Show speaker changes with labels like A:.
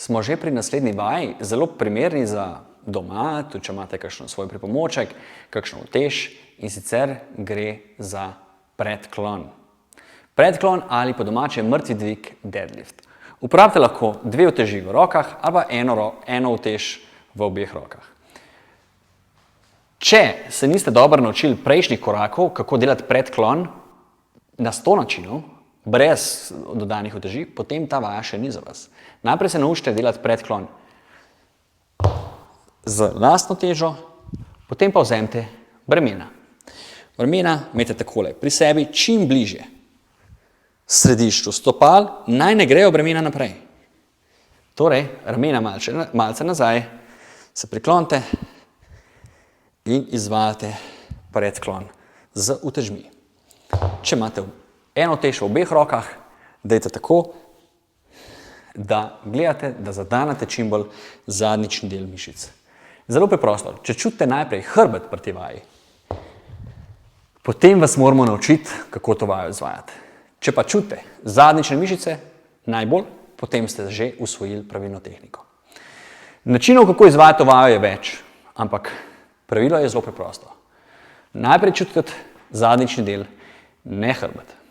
A: smo že pri naslednji vaji, zelo primerni za doma, tudi če imate kakšen svoj pripomoček, kakšno utež, in sicer gre za predklon. Predklon ali po domače mrtvi dvig deadlift. Uporabite lahko dve uteži v rokah ali eno utež v obeh rokah. Če se niste dobro naučili prejšnjih korakov, kako delati predklon na 100 načinov, brez dodanih uteži, potem ta vaja še ni za vas. Najprej se naučite delati predklon z lastno težo, potem pa vzemite bremena. Bremena imejte takole pri sebi čim bližje središču stopal, naj ne grejo bremena naprej. Torej, ramena malce nazaj, se priklonite in izvajate predklon z utežmi. Če imate eno utež v obeh rokah, dajte tako, da gledate, da zadanete čim bolj zadnjični del mišic. Zelo preprosto, če čutite najprej hrbet pri tej vaji, potem vas moramo naučiti, kako to vajo izvajati. Če pa čutite zadnjične mišice najbolj, potem ste že usvojili pravilno tehniko. Načinov, kako izvajati to vajo, je več, ampak pravilo je zelo preprosto. Najprej čutite zadnjični del, ne hrbet.